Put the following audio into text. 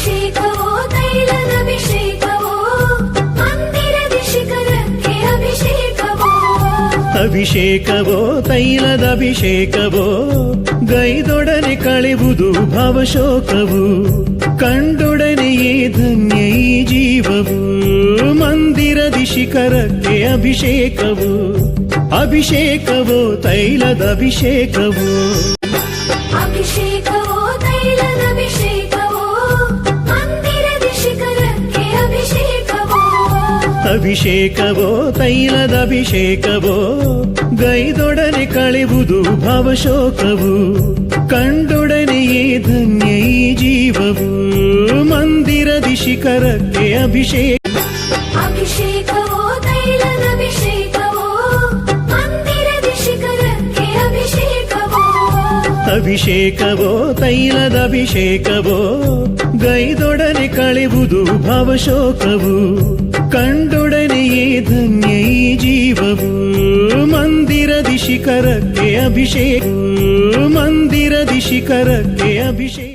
ಅಭಿಷೇಕವೋ ತೈಲದಭಿಷೇಕವೋ ಮಂದಿರದ ಶಿಖರಕ್ಕೆ ಅಭಿಷೇಕವೋ ಅಭಿಷೇಕವೋ ತೈಲದಭಿಷೇಕವೋ ಗೈದೊಡನೆ ಕಳೆವುದು ಭವಶೋಕವು ಕಂಡೊಡನೆಯೇ ಧನ್ಯ ಈ ಜೀವವು ಮಂದಿರದ ಶಿಖರಕ್ಕೆ ಅಭಿಷೇಕವು ಅಭಿಷೇಕವೋ ತೈಲದಭಿಷೇಕವು ಅಭಿಷೇಕವೋ ತೈಲದಭಿಷೇಕವೋ ಮಂದಿರದ ಶಿಖರಕ್ಕೆ ಅಭಿಷೇಕವೋ ಅಭಿಷೇಕವೋ ತೈಲದಭಿಷೇಕವೋ ಗೈದೊಡನೆ ಕಳೆವುದು ಭವಶೋಕವು ಕಂಡೊಡನೆಯೇ ಧನ್ಯ ಈ ಜೀವವು ಮಂದಿರದ ಶಿಖರಕ್ಕೆ ಅಭಿಷೇಕ ಅಭಿಷೇಕವೋ ತೈಲದಭಿಷೇಕವೋ ಮಂದಿರದ ಶಿಖರಕ್ಕೆ ಅಭಿಷೇಕವೋ ಅಭಿಷೇಕವೋ ತೈಲದಭಿಷೇಕವೋ ಗೈದೊಡನೆ ಕಳೆವುದು ಭವಶೋಕವು ಕಂಡೊಡನೆಯೇ ಧನ್ಯ ಈ ಜೀವವು ಮಂದಿರದ ಶಿಖರಕ್ಕೆ ಅಭಿಷೇಕ ಮಂದಿರದ ಶಿಖರಕ್ಕೆ ಅಭಿಷೇಕ